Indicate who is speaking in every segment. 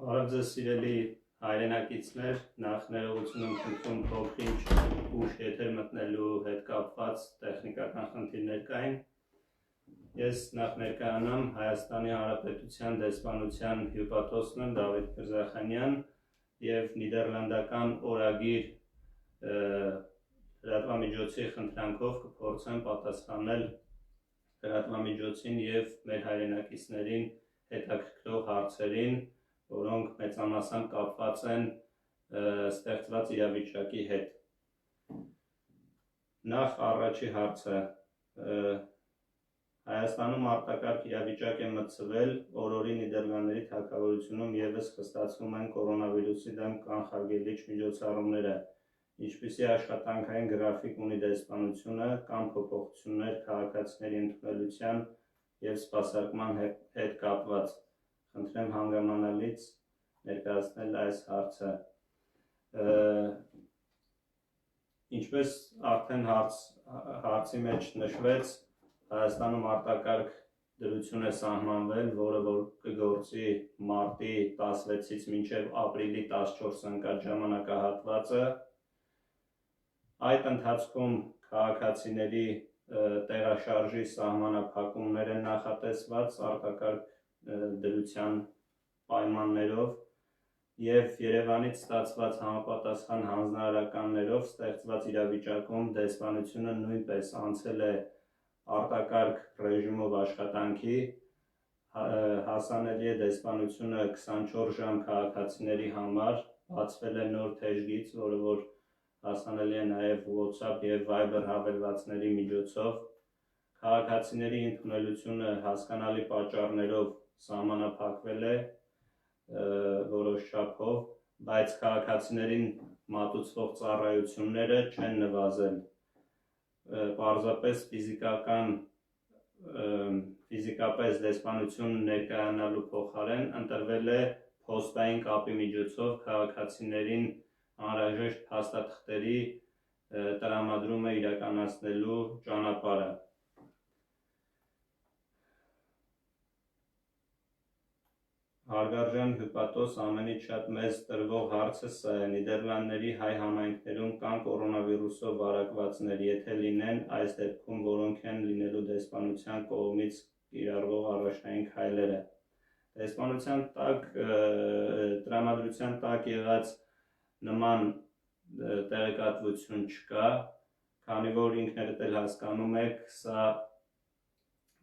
Speaker 1: Բարև ձեզ սիրելի հայրենակիցներ, նախ ներողություն եմ խնդրում փոքրինչ ուշ եթեր մտնելու հետ կապված տեխնիկական խնդիրներ կային։ Ես նախ ներկայանամ Հայաստանի Հանրապետության դեսպանության հյուպատոսն եմ Դավիթ Միրզախանյան եւ նիդերլանդական օրագիր լրատվամիջոցի խնդրանքով կփորձեմ պատասխանել լրատվամիջոցին եւ մեր հայրենակիցներին հետաքրքրող հարցերին, որոնք մեծամասամբ կապված են ստեղծված իրավիճակի հետ։ Նախ առաջի հարցը Հայաստանում արտակարգ իրավիճակ է մտցվել, օրորի Նիդերլանդների թագավորությունում եւս խստացվում են կորոնավիրուսի դեմ կանխարգելիչ միջոցառումները, ինչպիսի աշխատանքային գրաֆիկ ունի դեսպանությունը կամ փոփոխություններ քաղաքացիների ընդունելության եւ սպասարկման հետ կապված։ Խնդրեմ հանգամանալից ներկայացնել այս հարցը։ Ինչպես արդեն հարցի մեջ նշվեց, Հայաստանում արտակարգ դրություն է սահմանվել, որը որ կգործի մարտի 16-ից մինչև ապրիլի 14 ընկած ժամանակահատվածը։ Այդ ընթացքում քաղաքացիների տեղաշարժի սահմանափակումներ են նախատեսված արտակարգ դրության պայմաններով եւ Երևանից ստացված համապատասխան հանձնարարականներով ստեղծված իրավիճակում դեսպանությունը նույնպես անցել է արտակարգ ռեժիմով աշխատանքի, հասանելի է դեսպանությունը 24 ժամ քաղաքացիների համար, բացվել է նոր թեժգից, որը որ հասանելի է նաև WhatsApp եւ Viber հավելվածների միջոցով, քաղաքացիների ընդունելությունը հասկանալի պատճառներով սահմանափակվել է որոշ չափով, բայց քաղաքացիներին մատուցվող ծառայությունները չեն նվազել։ Պարզապես ֆիզիկապես դեսպանություն ներկայանալու փոխարեն ընտրվել է փոստային կապի միջոցով քաղաքացիներին անհրաժեշտ փաստաթղթերի տրամադրումը իրականացնելու ճանապարհը։ Հարգարժան հյուպատոս, ամենից շատ մեծ տրվող հարցը սա է։ Նիդերլանդների հայ համայնքներում կան կորոնավիրուսով վարակվածներ, եթե լինեն, այս դեպքում որոնք են լինելու դեսպանության կողմից կիրառվող առաջնային քայլերը։ Դեսպանության տրամադրության տակ եղած նման տեղեկատվություն չկա, քանի որ ինքներդ էլ հասկանում եք, սա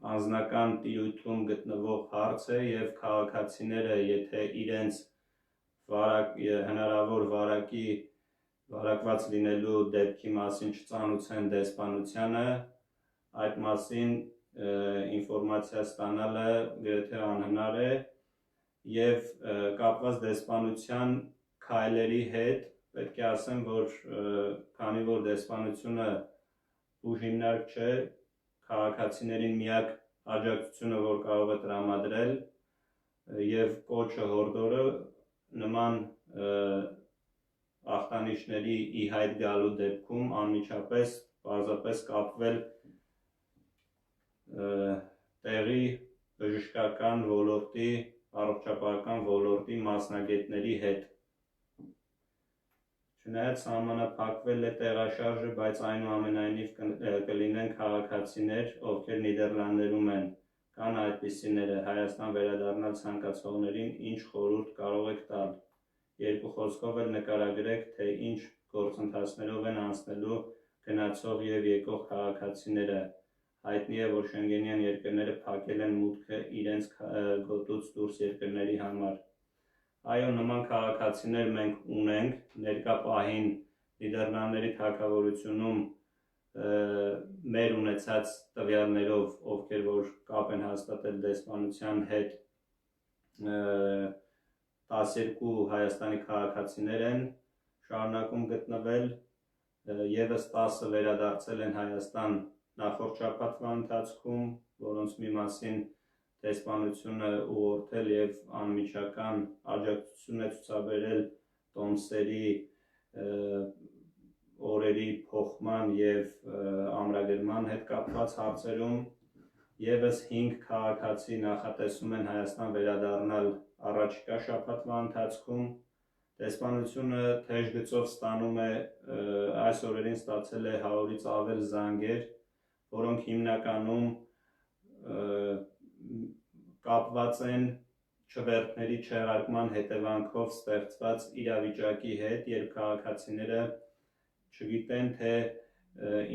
Speaker 1: անձնական տիրույթում գտնվող հարց է եւ քաղաքացիները, եթե իրենց հնարավոր վարակված լինելու դեպքի մասին չծանուցեն դեսպանությանը, այդ մասին ինֆորմացիա ստանալը գրեթե անհնար է եւ կապված դեսպանության քայլերի հետ պետք է ասեմ, որ քանի որ դեսպանությունը ուժիմնարկ չէ, քաղաքացիներին միակ աջակցությունը, որ կարող է տրամադրել եւ կոչը հորդորը նման ախտանիշների ի հայտ գալու դեպքում անմիջապես պարզապես կապվել տեղի բժշկական ոլորտի, առողջապահական ոլորտի մասնագետների հետ։ Չնայած սահմանափակվել է տեղաշարժը, բայց այնուամենայնիվ կլինեն քաղաքացիներ, ովքեր Նիդերլանդներում են, կան այդպիսիները, Հայաստան վերադառնալ ցանկացողներին ինչ խորհուրդ կարող եք տալ։ Երկու խոսքով էլ նկարագրեք, թե ինչ գործընթացներով են անցնելու գնացող եւ եկող քաղաքացիները։ Հայտնի է, որ Շենգենյան երկրները փակել են մուտքը իրենց գոտուց դուրս երկրների համար։ Այո, նման քաղաքացիներ մենք ունենք, ներկա պահին Նիդերլանդների թագավորությունում մեր ունեցած տվյալներով, ովքեր որ կապ են հաստատել դեսպանության հետ, 12 Հայաստանի քաղաքացիներ են շարունակում գտնվել, եւս 10-ը վերադարձել են Հայաստան նախորդ շաբաթվա ընթացքում, որոնց մի մասին դեսպանությունը ուղղորդել եւ անմիջական աջակցություն է ցուցաբերել տոմսերի օրերի փոխման եւ ամրագրման հետ կապված հարցերում, եւս 5 քաղաքացի նախատեսում են Հայաստան վերադառնալ առաջիկա շաբաթվա ընթացքում։ Դեսպանությունը թեժ գծով ստանում է այս օրերին ստացել է 100-ից ավել զանգեր, որոնք հիմնականում կապված են չվերթների չեղարկման հետևանքով ստեղծված իրավիճակի հետ, երբ քաղաքացիները չգիտեն, թե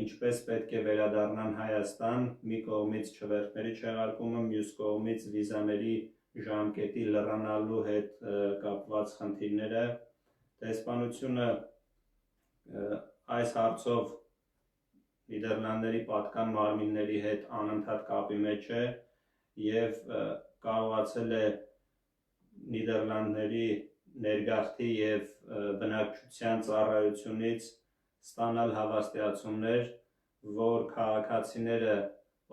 Speaker 1: ինչպես պետք է վերադառնան Հայաստան, մի կողմից չվերթների չեղարկումը, մյուս կողմից վիզաների ժամկետի լրանալու հետ կապված խնդիրները։ Դեսպանությունը այս հարցով Նիդերլանդների պատկան մարմինների հետ անընդհատ կապի մեջ է և կարողացել է Նիդերլանդների ներգաղթի և բնակչության ծառայությունից ստանալ հավաստիացումներ, որ քաղաքացիները,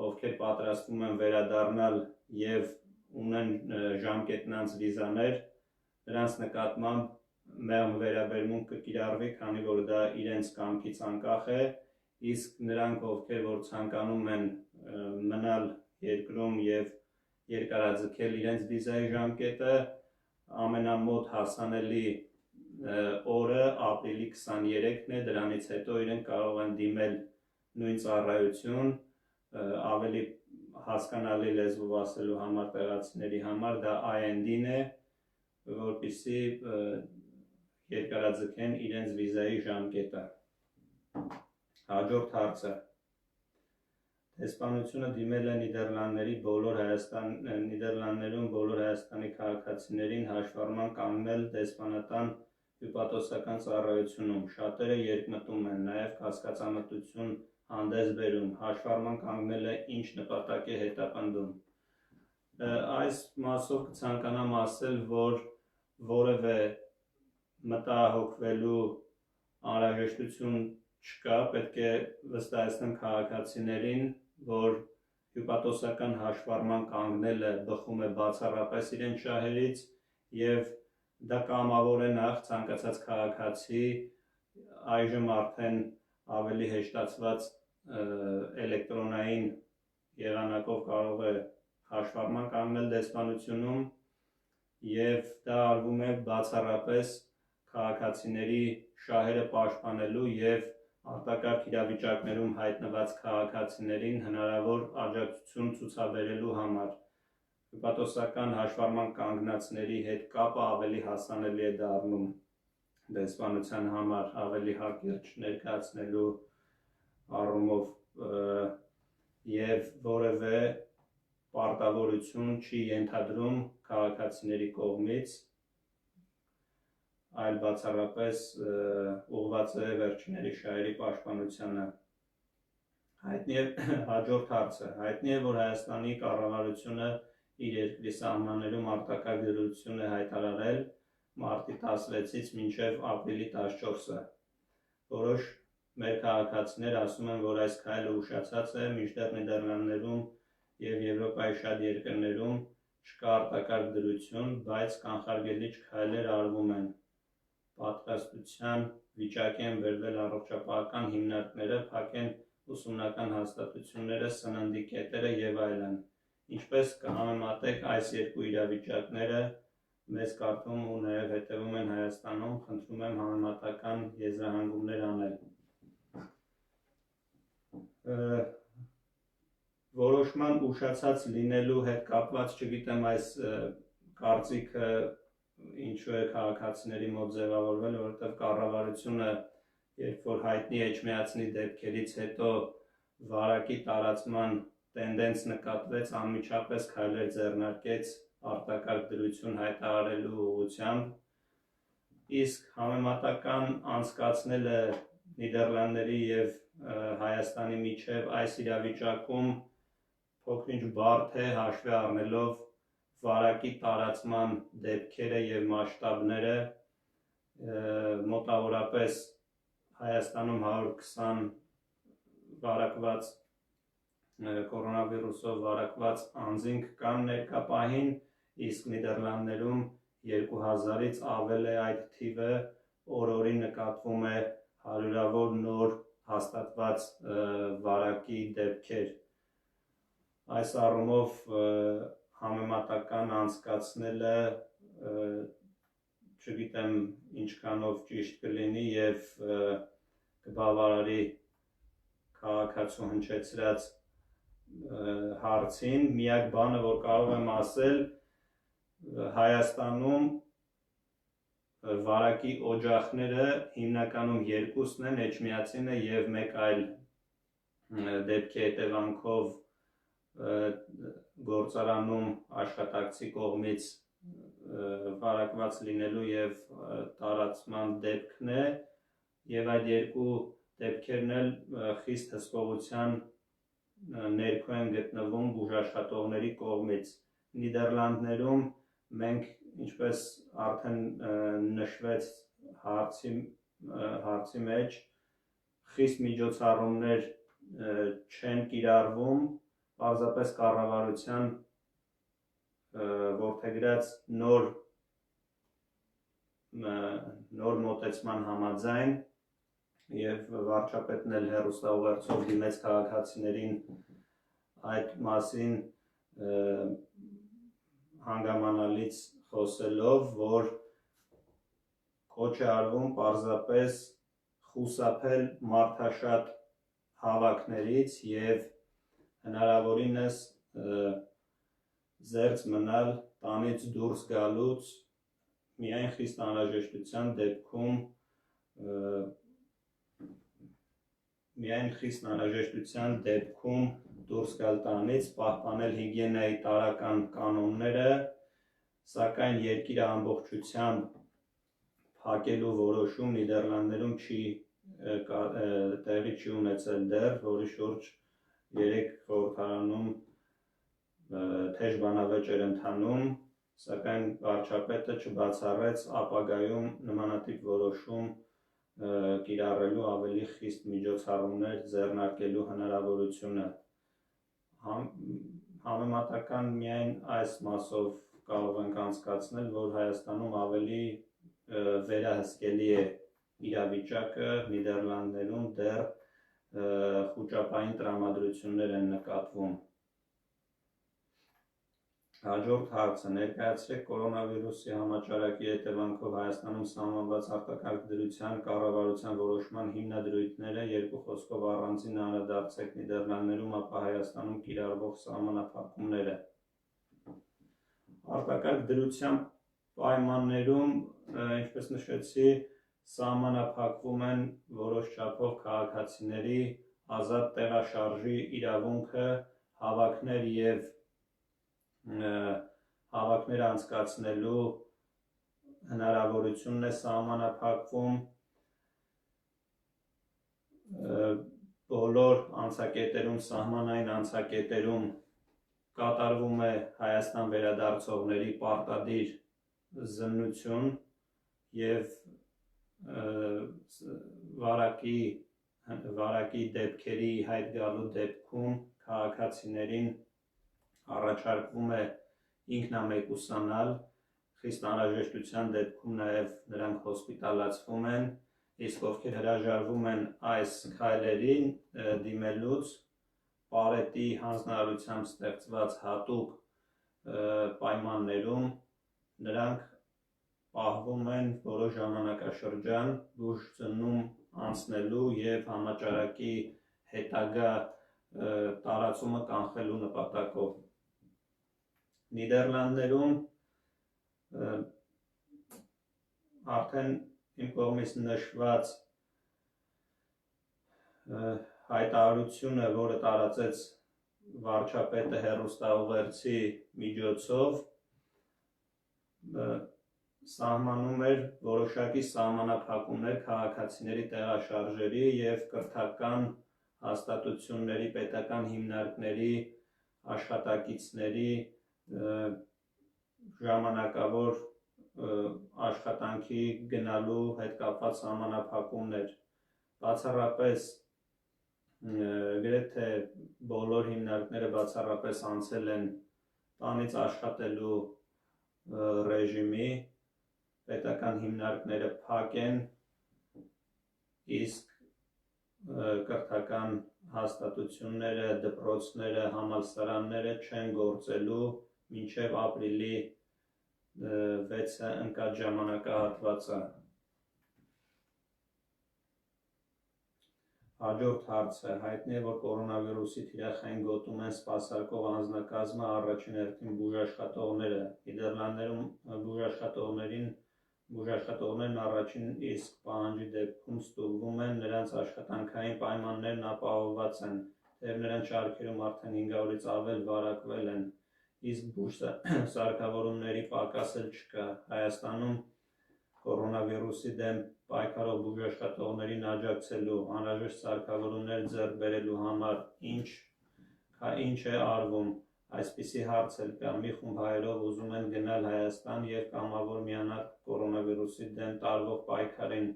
Speaker 1: ովքեր պատրաստվում են վերադառնալ և ունեն ժամկետնանց վիզաներ, նրանց նկատմամբ մեղմ վերաբերմունք կկիրառվի, քանի որ դա իրենց կամքից անկախ է, իսկ նրանք, ովքեր որ ցանկանում են մնալ երկրում և երկարաձգել իրենց վիզայի ժամկետը, ամենամոտ հասանելի օրը ապրիլի 23-ն է, դրանից հետո իրենք կարող են դիմել նույն ծառայություն, ավելի հասկանալի լեզվով ասելու համար տեղացիների համար դա IND-ն է, որպեսզի երկարաձգեն իրենց վիզայի ժամկետը։ Հաջորդ հարցը։ Դեսպանությունը դիմել է Նիդերլանդներում բոլոր Հայաստանի քաղաքացիներին հաշվառման կանգնել դեսպանատան հյուպատոսական ծառայությունում։ Շատերը երկմտում են, նաև կասկածամտություն հանդես բերում, հաշվառման կանգնելը ինչ նպատակ է հետապնդում։ Այս մասով կցանկանամ ասել, որ որևէ մտահոգվելու անհրաժեշտություն չկա, պետք է վստահեցնեմ քաղաքացիներին, որ հյուպատոսական հաշվառման կանգնելը բխում է բացառապես իրենց շահերից և դա կամավոր է նախ ցանկացած քաղաքացի այժմ արդեն ավելի հեշտացված էլեկտրոնային եղանակով կարող է հաշվառման կանգնել դեսպանությունում և դա արվում է բացառապես քաղաքացիների շահերը պաշտպանելու և արտակարգ իրավիճակներում հայտնված քաղաքացիներին հնարավոր աջակցություն ցուցաբերելու համար։ Հյուպատոսական հաշվառման կանգնածների հետ կապը ավելի հասանելի է դառնում դեսպանության համար ավելի հակիրճ ներկայացնելու առումով և որևէ պարտավորություն չի ենթադրում քաղաքացիների կողմից, այլ բացառապես ուղղված է վերջինների շահերի պաշտպանությանը։ Հաջորդ հարցը։ Հայտնի է, որ Հայաստանի կառավարությունը իր երկրի սահմաններում արտակարգ դրություն է հայտարարել մարտի 16-ից մինչև ապրիլի 14-ը։ Որոշ մեր քաղաքացիներ ասում են, որ այս քայլը ուշացած է, մինչդեռ Նիդերլանդներում և Եվրոպայի շատ երկրներում չկա արտակարգ դրություն, բայց կանխարգելիչ քայլեր արվում են։ Պատրաստության վիճակի են բերվել առողջապահական հիմնարկները, փակ են ուսումնական հաստատությունները, սննդի կետերը և այլն։ Ինչպես կհամեմատեք այս երկու իրավիճակները, մեզ կարդում ու նաև հետևում են Հայաստանում, խնդրում եմ համեմատական եզրահանգումներ անել։ Որոշման ուշացած լինելու հետ կապված չգիտեմ այս կարծիքը ինչու է քաղաքացիների մոտ ձևավորվել, որովհետև կառավարությունը, երբ որ հայտնի էջմիածնի դեպքերից հետո վարակի տարածման տենդենց նկատվեց, անմիջապես քայլեր ձեռնարկեց արտակարգ դրություն հայտարարելու ուղղությամբ, իսկ համեմատական անցկացնելը Նիդերլանդների և Հայաստանի միջև այս իրավիճակում փոքր-ինչ բարդ է հաշվի առնելով վարակի տարածման դեպքերը և մասշտաբները, մոտավորապես Հայաստանում 120 վարակված կորոնավիրուսով վարակված անձինք կան ներկա պահին, իսկ Նիդերլանդներում 2000-ից ավել է այդ թիվը, օր-օրի նկատվում է հարյուրավոր նոր հաստատված վարակի դեպքեր։ Այս առումով համեմատական անցկացնելը չգիտեմ ինչքանով ճիշտ կլինի եւ կբավարարի քաղաքացու հնչեցրած հարցին, միակ բանը, որ կարող եմ ասել, Հայաստանում վարակի օջախները հիմնականում երկուսն են, էջմիածինը եւ մեկ այլ դեպքի հետևանքով գործարանում աշխատակցի կողմից վարակված լինելու եւ տարածման դեպքն է եւ այդ երկու դեպքերն էլ խիստ հսկողության ներքո են գտնվում բուժաշխատողների կողմից։ Նիդերլանդներում մենք, ինչպես արդեն նշվեց հարցի մեջ, խիստ միջոցառումներ չեն կիրառվում, պարզապես կառավարության որդեգրած նոր մոտեցման համաձայն եւ վարչապետն էլ հեռուստաուղերձով դիմեց քաղաքացիներին այդ մասին հանգամանալից խոսելով, որ կոչ է արվում պարզապես խուսափել մարդաշատ հավաքներից եւ հնարավորինս զերծ մնալ տանից դուրս գալուց միայն խիստ անհրաժեշտության դեպքում դուրս գալ տանից, պահպանել հիգիենայի տարրական կանոնները, սակայն երկիրը ամբողջությամբ փակելու որոշում Նիդերլանդներում տեղի չի ունեցել դեռ, որի շուրջ 3 խորհրդարանում թեժ բանավեճ էր ընթանում, սակայն վարչապետը չբացառեց ապագայում նմանատիպ որոշում կիրառելու ավելի խիստ միջոցառումներ ձեռնարկելու հնարավորությունը։ Համեմատական միայն այս մասով կարող ենք անցկացնել, որ Հայաստանում ավելի վերահսկելի է իրավիճակը, Նիդերլանդներում դեռ խուճապային տրամադրություններ են նկատվում։ Հաջորդ հարցը. ներկայացրեք կորոնավիրուսի համաճարակի հետևանքով Հայաստանում սահմանված արտակարգ դրության կառավարության որոշման հիմնադրույթները, երկու խոսքով առանձին անդրադարձեք Նիդերլանդներում, ապա Հայաստանում կիրառվող սահմանափակումները։ Արտակարգ դրության պայմաններում, ինչպես նշեցի, սահմանափակվում են որոշ չափով քաղաքացիների ազատ տեղաշարժի իրավունքը, հավաքներ անցկացնելու հնարավորությունն է սահմանափակվում, բոլոր անցակետերում, սահմանային անցակետերում կատարվում է Հայաստան վերադարձողների պարտադիր զննություն եւ վարակի դեպքերի հայտ գալու դեպքում քաղաքացիներին առաջարկվում է ինքնամեկուսանալ, խիստ անհրաժեշտության դեպքում նաև նրանք հոսպիտալացվում են, իսկ ովքեր հրաժարվում են այս քայլերին դիմելուց, Պարետի հանձնարարությամբ ստեղծված հատուկ պայմաններում նրանք պահվում են որոշ ժամանակաշրջան բուժձննում անցնելու եւ համաճարակի հետագա տարածումը կանխելու նպատակով։ Նիդերլանդներում արդեն իմ կողմից նշված հայտարարությունը, որը տարածեց վարչապետը հեռուստաուղերձի միջոցով, սահմանում էր որոշակի սահմանափակումներ քաղաքացիների տեղաշարժերի եւ կրթական հաստատությունների, պետական հիմնարկների, աշխատակիցների ժամանակավոր աշխատանքի գնալու հետ կապված սահմանափակումներ։ Բացառապես գրեթե բոլոր հիմնարկները բացառապես անցել են տանից աշխատելու ռեժիմի, պետական հիմնարկները փակ են, իսկ կրթական հաստատությունները, դպրոցները, համալսարանները չեն գործելու մինչև ապրիլի 6-ը ընկած ժամանակահատվածը։ Հաջորդ հարցը հայտնի է, որ կորոնավիրուսի թիրախային գոտում են սպասարկող անձնակազմը առաջին հերթին բուժաշխատողները։ Նիդերլանդներում բուժաշխատողներն առաջին իսկ պահանջի դեպքում ստուգվում են, նրանց աշխատանքային պայմաններն ապահովված են, թեև նրանց շարքերում արդեն 500-ից ավել վարակվել են, իսկ բուժսարքավորումների պակաս էլ չկա։ Հայաստանում կորոնավիրուսի դեմ պայքարող բուժաշխատողներին աջակցելու, անհրաժեշտ սարքավորումներ ձեռք բերելու համար ինչ է արվում։ Այսպիսի հարց էլ կա, մի խումբ հայերով ուզում են գնալ Հայաստան և կամավոր միանալ կորոնավիրուսի դեմ տարվող պայքարին,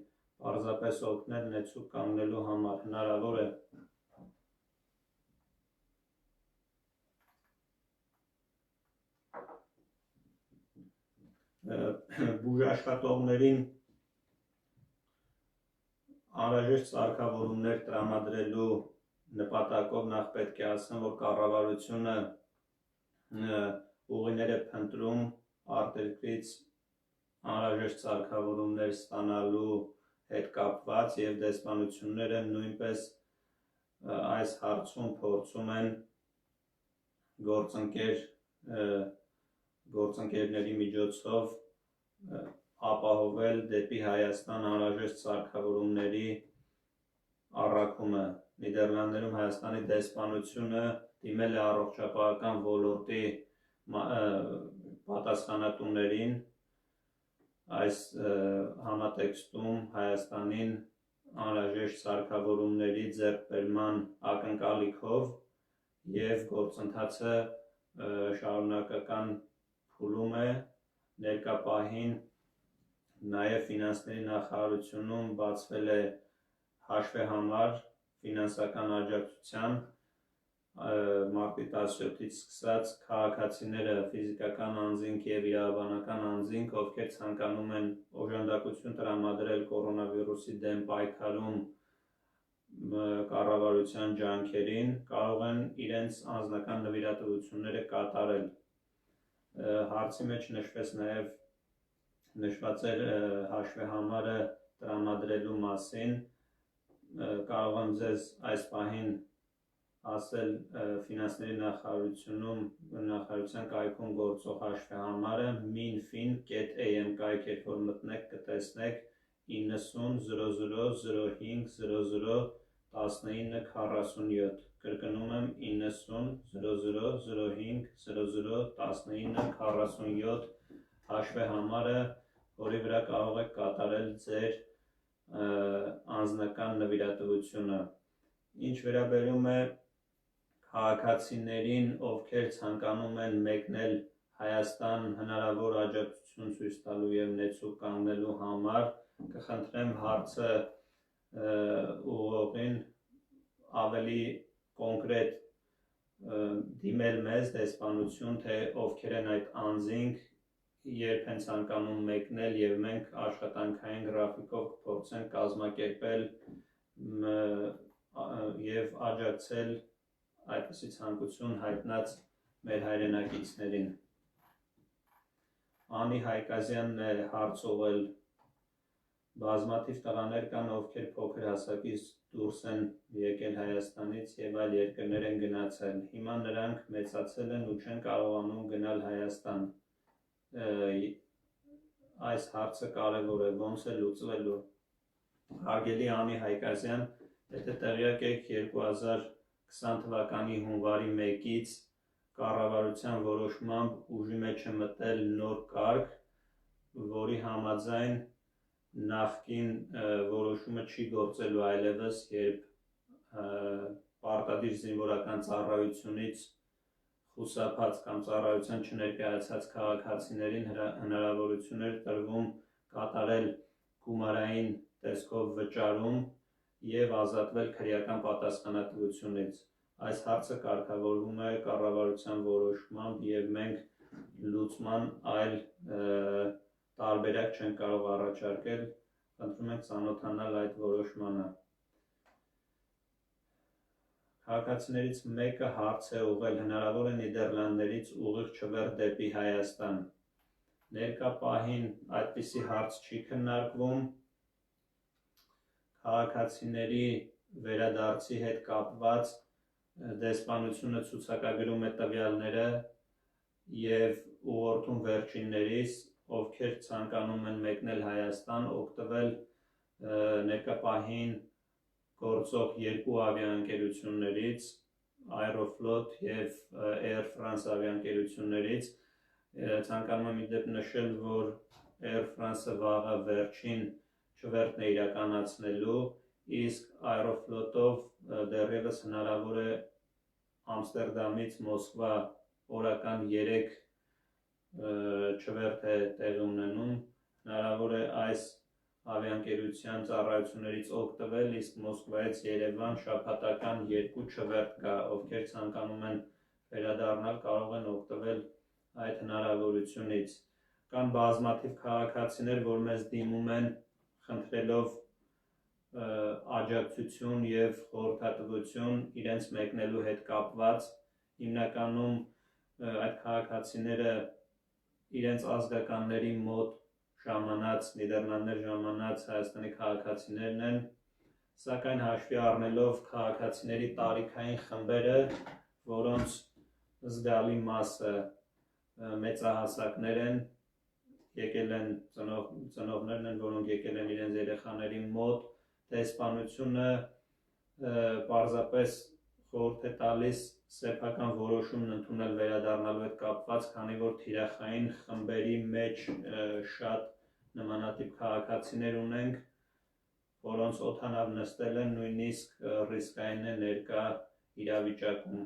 Speaker 1: պարզապես օգնել նեցուկ կանգնելու համար, հնարավոր է։ Բուժաշխատողներին անհրաժեշտ սարքավորումներ տրամադրելու նպատակով նախ պետք է ասեմ, որ կառավարությունը ուղիներ է փնտրում արտերկրից անհրաժեշտ սարքավորումներ ստանալու հետ կապված և դեսպանությունները նույնպես այս հարցում փորձում են գործընկերների միջոցով ապահովել դեպի Հայաստան անհրաժեշտ սարքավորումների առաքումը։ Նիդերլանդներում Հայաստանի դեսպանությունը դիմել է առողջապահական ոլորտի պատասխանատուներին այս համատեքստում Հայաստանին անհրաժեշտ սարքավորումների ձեռքբերման ակնկալիքով և գործընթացը շարունակական փուլում է։ Ներկա պահին նաև ֆինանսների նախարարությունում բացվել է հաշվեհամար ֆինանսական աջակցության մարտի 17-ից սկսած քաղաքացիները, ֆիզիկական անձինք և իրավաբանական անձինք, ովքեր ցանկանում են օժանդակություն տրամադրել կորոնավիրուսի դեմ պայքարում կառավարության ջանքերին, կարող են իրենց անձնական նվիրատվությունները կատարել։ Հարցի մեջ նշված էր հաշվեհամարը տրամադրելու մասին, կարող եմ ձեզ այս պահին ասել ֆինանսների նախարարության կայքում գործող հաշվեհամարը minfin.am կայք, որ մտնեք կտեսնեք 90 00 05 00 1947, կրկնում եմ 90 00 05 00 1947 հաշվեհամարը, որի վրա կարող եք կատարել ձեր անձնական նվիրատվությունը։ Ինչ վերաբերում է քաղաքացիներին, ովքեր ցանկանում են մեկնել Հայաստան հնարավոր աջակցություն ցույց տալու և նեցուկ կանգնելու համար, կխնդրեմ հարցը ուղղողին ավելի կոնկրետ դիմել մեզ դեսպանություն, թե ովքեր են այդ անձինք, երբ են ցանկանում մեկնել և մենք աշխատանքային գրաֆիկով կփորձենք կազմակերպել և աջակցել այդպիսի ցանկություն հայտնած մեր հայրենակիցներին։ Անի Հայկազյանն է հարց ուղղել. բազմաթիվ տղաներ կան, ովքեր փոքր հասակից դուրս են եկել Հայաստանից և այլ երկրներ են գնացել։ Հիմա նրանք մեծացել են ու չեն կարողանում գնալ Հայաստան։ Այս հարցը կարևոր է, ոնց է լուծվելու։ Հարգելի Անի Հայկազյան, եթե տեղյակ եք, 2020 թվականի հունվարի 1-ից կառավարության որոշմամբ ուժի մեջ է մտել նոր կարգ, որի համաձայն նախկին որոշումը չի գործելու այլևս, երբ պարտադիր զինվորական ծառայությունից խուսափած կամ ծառայության չներկայացած քաղաքացիներին հնարավորություն էր տրվում կատարել գումարային տեսքով վճարում և ազատվել քրեական պատասխանատվությունից։ Այս հարցը կարգավորվում է կառավարության որոշմամբ և մենք լուծման այլ տարբերակ չենք կարող առաջարկել, խնդրում ենք ծանոթանալ այդ որոշմանը։ Քաղաքացիներից մեկը հարց է ուղղել, հնարավոր է Նիդերլանդներից ուղիղ չվեր դեպի Հայաստան։ Ներկա պահին այդպիսի հարց չի քննարկվում, քաղաքացիների վերադարձի հետ կապված դեսպանությունը ցուցակագրում է տվյալները և ուղղորդում վերջիններիս, ովքեր ցանկանում են մեկնել Հայաստան, օգտվել ներկա պահին գործող երկու ավիաընկերություններից, Aeroflot և Air France ավիաընկերություններից, ցանկանում եմ ի դեպ նշել, որ Air France-ը վաղը վերջին չվերթն է իրականացնելու, իսկ Aeroflot-ով դեռևս հնարավոր է Ամստերդամից Մոսկվա օրական 3 չվերթ է տեղի ունենում, հնարավոր է այս ավիաընկերության ծառայություններից օգտվել, իսկ Մոսկվայից Երևան շաբաթական 2 չվերթ կա, ովքեր ցանկանում են վերադառնալ, կարող են օգտվել այդ հնարավորությունից։ Կան բազմաթիվ քաղաքացիներ, որ մեզ դիմում են խնդրելով աջակցություն և խորհրդատվություն իրենց մեկնելու հետ կապված, հիմնականում այդ քաղաքացիները իրենց ազգականների մոտ ժամանած, Նիդերլանդներ ժամանած Հայաստանի քաղաքացիներն են, սակայն հաշվի առնելով քաղաքացիների տարիքային խմբերը, որոնց զգալի մասը մեծահասակներ են, եկել են ծնողներն են, որոնք եկել են իրենց երեխաների մոտ, դեսպանությունը պարզապես խորհուրդ է տալիս սեփական որոշումն ընդունել վերադառնալու հետ կապված, քանի որ թիրախային խմբերի մեջ շատ նմանատիպ քաղաքացիներ ունենք, որոնց օդանավ նստել են նույնիսկ ռիսկային է ներկա իրավիճակում։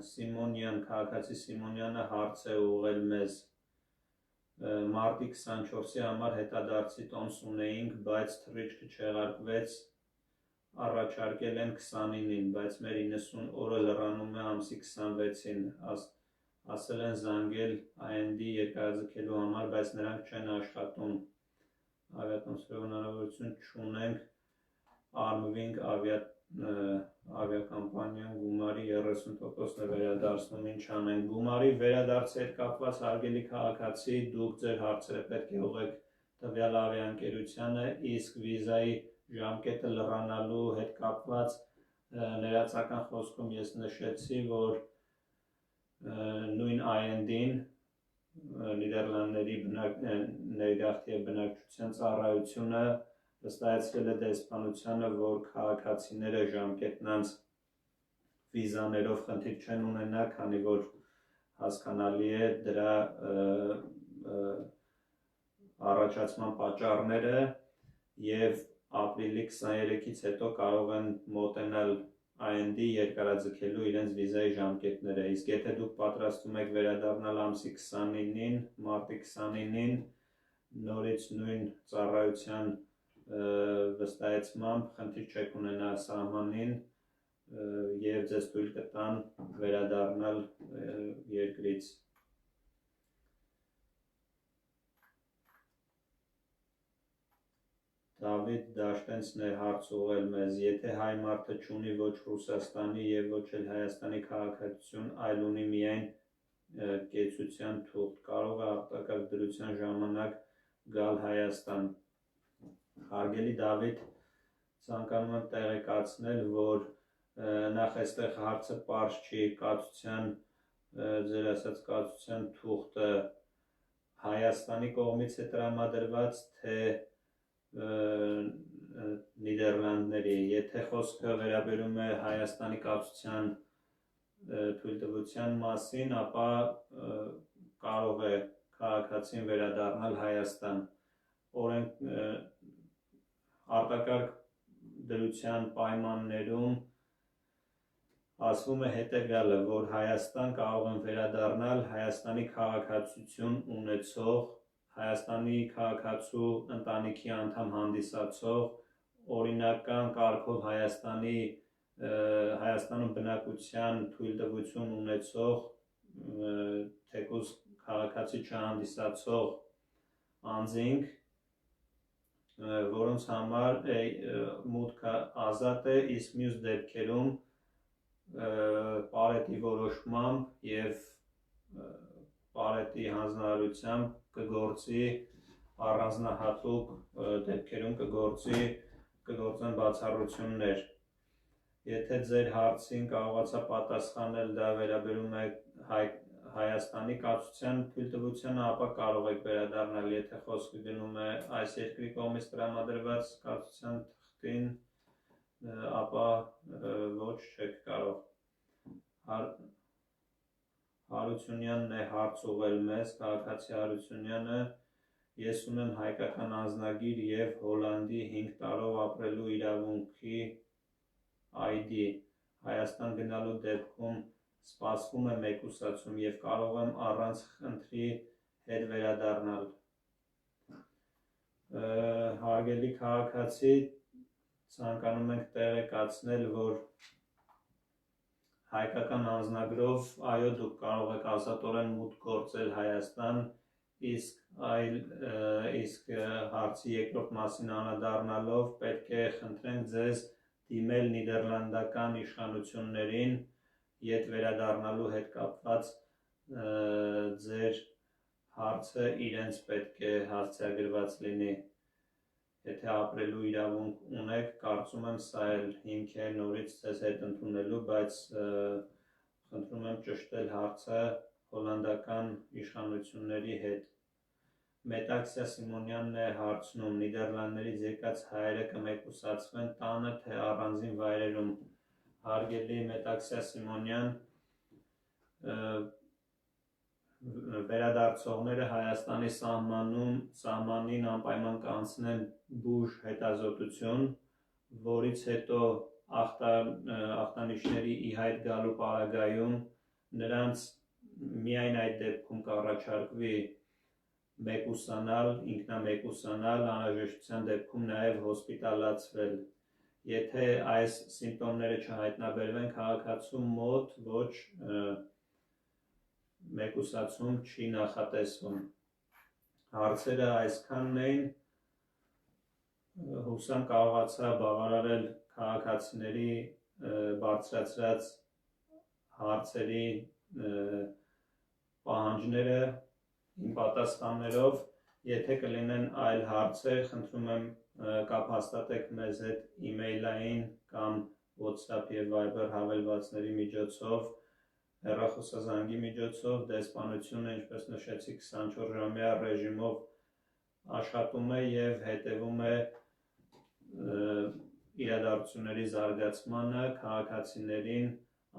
Speaker 1: Սիմոնյան, քաղաքացի Սիմոնյանը հարց է ուղղել մեզ. Մարտի 24-ի համար հետադարձի տոմս ունեինք, բայց թռիչքը չեղարկվեց, առաջարկել են 29-ին, բայց մեր 90 օրը լրանում է ամսի 26-ին, ասել են զանգել IND երկարաձգելու համար, բայց նրանք չեն աշխատում, ավիատոմսերով հնարավորություն չունենք, Armwing ավիակամպանիան գումարի 30%-ն է վերադարձնում, ինչ անենք։ Գումարի վերադարձի հետ կապված հարգելի քաղաքացի, դուք ձեր հարցերը պետք է ուղղեք տվյալ ավիաընկերությանը, իսկ վիզայի ժամկետը լրանալու հետ կապված ներածական խոսքում ես նշեցի, որ նույն IND-ին Նիդերլանդների ներգաղթի և բնակչության ծառայությունը վստահեցրել է դեսպանությանը, որ քաղաքացիները ժամկետն անց վիզաներով խնդիր չեն ունենա, քանի որ հասկանալի է դրա առաջացման պատճառները և ապրիլի 23-ից հետո կարող են մոտենալ IND երկարաձգելու իրենց վիզայի ժամկետները, իսկ եթե դուք պատրաստվում եք վերադառնալ ամսի 29-ին, մարտի 29-ին, նորից նույն ծառայության վստահեցմամբ խնդիր չեք ունենա սահմանին և ձեզ թույլ կտան վերադառնալ երկրից։ Դավիթ Դաշտենցն է հարց ուղղել մեզ. եթե հայ մարդը չունի ոչ Ռուսաստանի և ոչ էլ Հայաստանի քաղաքացիություն, այլ ունի միայն կեցության թուղթ, կարող է արտակարգ դրության ժամանակ գալ Հայաստան։ Հարգելի Դավիթ, ցանկանում եմ տեղեկացնել, որ նախ այստեղ հարցը պարզ չի, ձեր ասած կացության թուղթը Հայաստանի կողմից է տրամադրված, թե Նիդերլանդների, եթե խոսքը վերաբերում է Հայաստանի կացության թույլտվության մասին, ապա կարող է քաղաքացին վերադառնալ Հայաստան։ Արտակարգ դրության պայմաններում ասվում է հետևյալը, որ Հայաստան կարող են վերադառնալ Հայաստանի քաղաքացիություն ունեցող, Հայաստանի քաղաքացու ընտանիքի անդամ հանդիսացող, օրինական կարգով Հայաստանում բնակության թույլտվություն ունեցող, թեկուզ քաղաքացի չհանդիսացող անձինք, որոնց համար մուտքը ազատ է, իսկ մյուս դեպքերում պարետի որոշմամբ և աղետի հանձնարարությամբ կգործի առանձնահատուկ դեպքերում կգործեն բացառություններ։ Եթե ձեր հարցին կարողացա պատասխանել, դա վերաբերում է Հայաստանի կացության թույլտվությանը, ապա կարող եք վերադառնալ, եթե խոսքը գնում է այս երկրի կողմից տրամադրված կացության թղթին, ապա ոչ չեք կարող։ Հարությունյանն է հարց ուղղել մեզ, քաղաքացի Հարությունյանը, ես ունեմ հայկական անձնագիր և Հոլանդի 5 տարով ապրելու իրավունքի ID, Հայաստան գնալու դեպքում սպասվում է մեկուսացում և կարող եմ առանց խնդրի հետ վերադառնալ։ Հարգելի քաղաքացի, ցանկանում ենք տեղեկացնել, որ հայկական անձնագրով, այո, դուք կարող եք ազատորեն մուտք գործել Հայաստան, իսկ հարցի երկրորդ մասին անդրադառնալով պետք է խնդրենք ձեզ դիմել նիդերլանդական իշխանություններին ետ վերադառնալու հետ կապված ձեր հարցը իրենց պետք է հասցեագրված լինի։ Եթե ապրելու իրավունք ունեք, կարծում եմ սա էլ հիմք է նորից ձեզ հետ ընդունելու, բայց խնդրում եմ ճշտել հարցը հոլանդական իշխանությունների հետ։ Մետաքսյա Սիմոնյանն է հարցնում, Նիդերլանդներից եկած հայերը կմեկուսացվեն տանը, թե առանձին վայրերում։ Հարգելի Մետաքսյա Սիմոնյան, վերադարձողները Հայաստանի սահմանին անպայման կանցնեն բուժ հետազոտություն, որից հետո ախտանիշների ի հայտ գալու պարագայում նրանց միայն այդ դեպքում կառաջարկվի մեկուսանալ, ինքնամեկուսանալ, անհրաժեշտության դեպքում նաև հոսպիտալացվել։ Եթե այս սիմպտոմները չհայտնաբերվեն քաղաքացու մոտ, ոչ մեկուսացում չի նախատեսվում։ Հարցերը այսքանն էին, հուսամ կարողացա բավարարել քաղաքացիների բարձրացրած հարցերի պահանջները իմ պատասխաններով, եթե կլինեն այլ հարցեր, խնդրում եմ կապ հաստատեք մեզ հետ email-ային կամ WhatsApp և Viber հավելվածների միջոցով, հեռախոսազանգի միջոցով, դեսպանությունը, ինչպես նշեցի, 24-ժամյա ռեժիմով աշխատում է և հետևում է իրադարձությունների զարգացմանը, քաղաքացիներին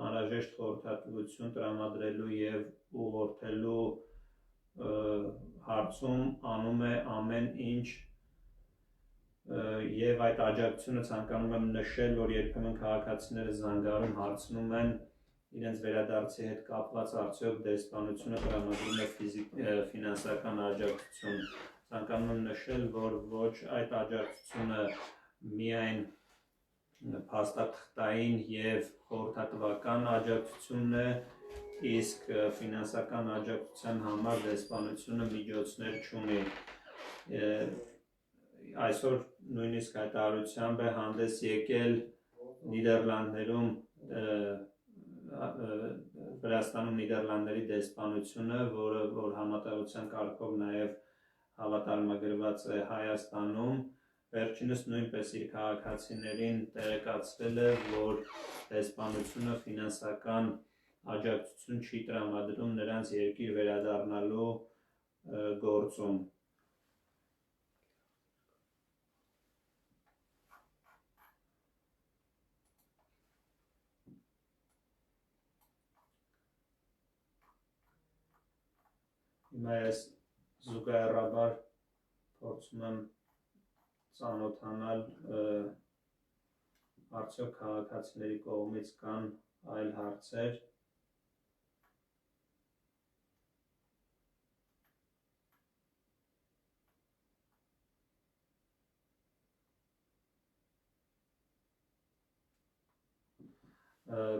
Speaker 1: անհրաժեշտ խորհրդատվություն տրամադրելու և ուղղորդելու հարցում անում է ամեն ինչ և այդ աջակցությունը ցանկանում եմ նշել, որ երբեմն քաղաքացիները զանգարում հարցնում են իրենց վերադարձի հետ կապված արդյոք դեսպանությունը տրամադրում է ֆինանսական աջակցություն։ Ցանկանում եմ նշել, որ ոչ այդ աջակցությունը միայն փաստաթղթային և խորհրդատվական աջակցությունն է, իսկ ֆինանսական աջակցության համար դեսպանությունը միջոցներ չունի։ Այսօր նույնիսկ հայտարարությամբ է հանդես եկել Նիդերլանդներում Վրաստանում Նիդերլանդների դեսպանությունը, որ համատեղության կարգով նաև հավատարմագրված է Հայաստանում, վերջինս նույնպես իր քաղաքացիներին տեղեկացրել է, որ դեսպանությունը ֆինանսական աջակցություն չի տրամադրում նրանց երկիր վերադառնալու գործում։ Հիմա ես զուգահեռաբար փորձում եմ ծանոթանալ արդյոք քաղաքացիների կողմից կան այլ հարցեր։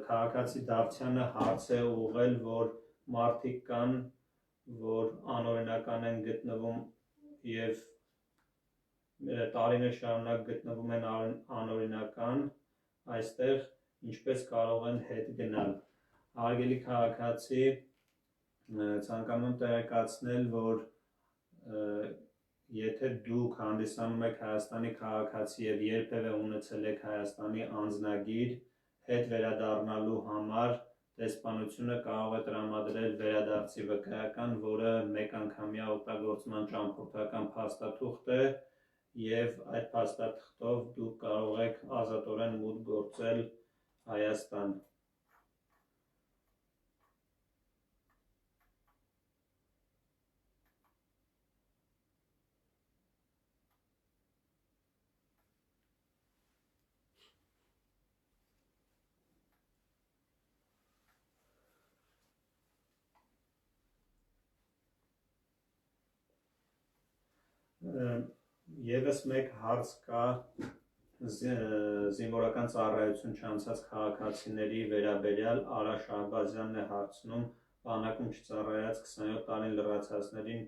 Speaker 1: Քաղաքացի Դավթյանը հարց է ուղղել, որ մարդիկ կան, որ անօրինական են գտնվում և տարիներ շարունակ գտնվում են անօրինական այստեղ, ինչպես կարող են հետ գնալ։ Հարգելի քաղաքացի, ցանկանում տեղեկացնել, որ եթե դուք հանդիսանում եք Հայաստանի քաղաքացի եւ երբևէ ունեցել եք Հայաստանի անձնագիր, հետ վերադառնալու համար դեսպանությունը կարող է տրամադրել վերադարձի վկայական, որը մեկանգամյա օգտագործման ճամփորդական փաստաթուղթ է, եւ այդ փաստաթղթով դուք կարող եք ազատորեն մուտք գործել Հայաստան։ Եվս մեկ հարց կա զինվորական ծառայություն չանցած քաղաքացիների վերաբերյալ Արա Շահբազյանն է հարցնում, բանակում չծառայած 27 տարին լրացածներին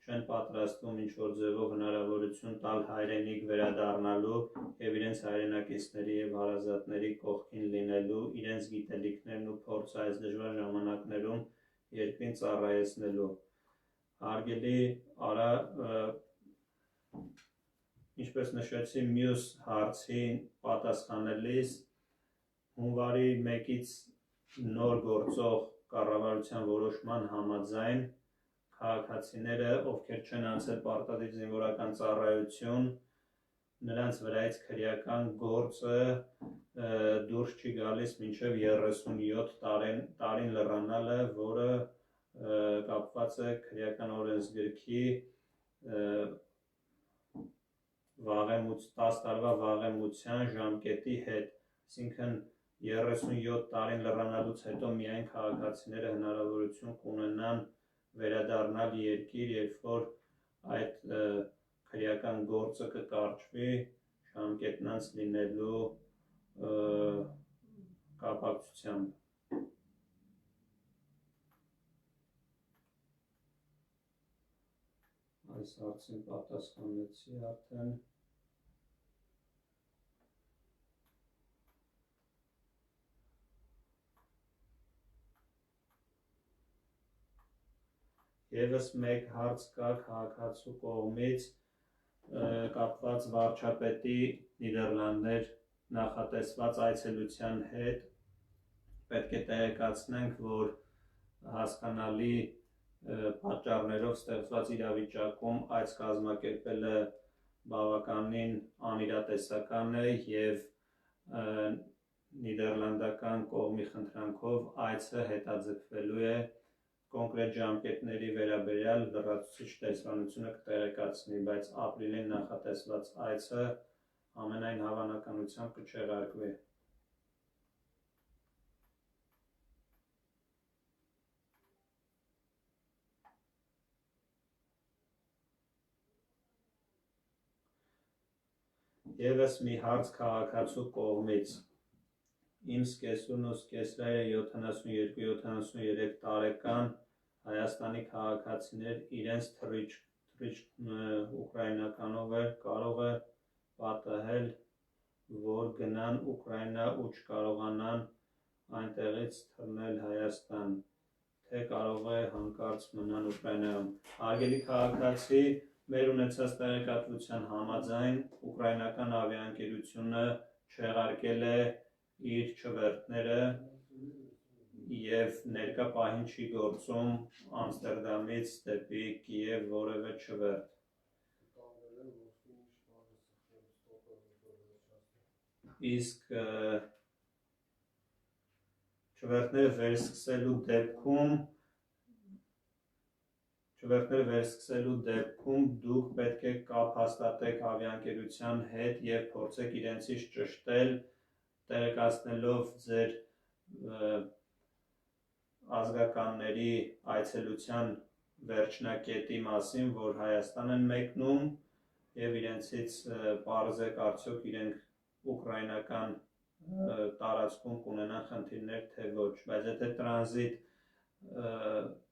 Speaker 1: չեն պատրաստվում ինչ-որ ձևով հնարավորություն տալ հայրենիք վերադառնալու եւ իրենց հայրենակիցների եւ հարազատների կողքին լինելու, իրենց գիտելիքներն ու փորձը այս դժվար ժամանակներում երկրին ծառայեցնելու։ Հարգելի Արա, ինչպես նշեցի մյուս հարցին պատասխանելիս, հունվարի 1-ից նոր գործող կառավարության որոշման համաձայն քաղաքացիները, ովքեր չեն անցել պարտադիր զինվորական ծառայություն, նրանց վրայից քրեական գործը դուրս չի գալիս մինչև 37 տարին լրանալը, որը կապված է քրեական օրենսգրքի 10 տարվա վաղեմության ժամկետի հետ, այսինքն 37 տարին լրանալուց հետո միայն քաղաքացիները հնարավորություն կունենան վերադառնալ երկիր, երբ որ այդ քրեական գործը կկարճվի ժամկետն անց լինելու կապակցությամբ։ Այս հարցին պատասխանեցի արդեն։ Եվս մեկ հարց կա քաղաքացու կողմից կապված վարչապետի Նիդերլանդներ նախատեսված այցելության հետ։ Պետք է տեղեկացնենք, որ հասկանալի պատճառներով ստեղծված իրավիճակում այց կազմակերպելը բավականին անիրատեսական է եւ նիդերլանդական կողմի խնդրանքով այցը հետաձգվելու է կոնկրետ ժամկետների վերաբերյալ լրացուցիչ տեսանությունը կտեղեկացնի, բայց ապրիլին նախատեսված այցը ամենայն հավանականությամբ կչեղարկվի։ Եվս մի հարց քաղաքացու կողմից։ Իմ զկեսուրն ու զկեսրայրը 72-73 տարեկան Հայաստանի քաղաքացիներ իրենց թռիչքն ուկրաինականով կարող է պատահել, որ գնան Ուկրաինա ու չկարողանան այնտեղից թռնել Հայաստան, թե կարող է հանկարծ մնան Ուկրաինայում։ Հարգելի քաղաքացի, մեր ունեցած տեղեկատվության համաձայն ուկրաինական ավիաընկերությունը չեղարկել է իր չվերթները եւ ներկա պահին չի գործում Ամստերդամից դեպի Կիև որևէ չվերթ։ Իսկ չվերթները վերսկսելու դեպքում դուք պետք է կապ հաստատեք ավիաընկերության հետ եւ փորձեք իրենցից ճշտել, տեղեկացնելով ձեր ազգականների այցելության վերջնակետի մասին, որ Հայաստան են մեկնում եւ իրենցից պարզեք արդյոք իրենք ուկրաինական տարածքում կունենան խնդիրներ, թե ոչ, բայց եթե տրանզիտ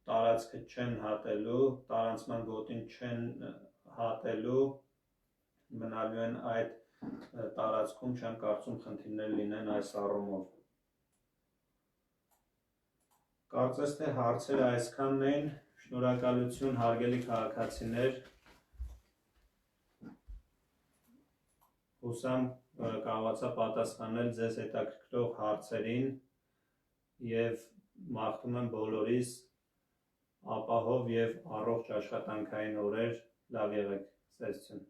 Speaker 1: տարածքը չեն հատելու, տարանցման գոտին չեն հատելու, մնալու են այդ տարածքում, չեմ կարծում խնդիրներ լինեն այս առումով։ Կարծես թե հարցերը այսքանն են, շնորհակալություն հարգելի քաղաքացիներ, հուսամ կարողացա պատասխանել ձեզ հետաքրքրող հարցերին և մաղթում եմ բոլորիս ապահով և առողջ աշխատանքային օրեր, լավ եղեք, ցտեսություն։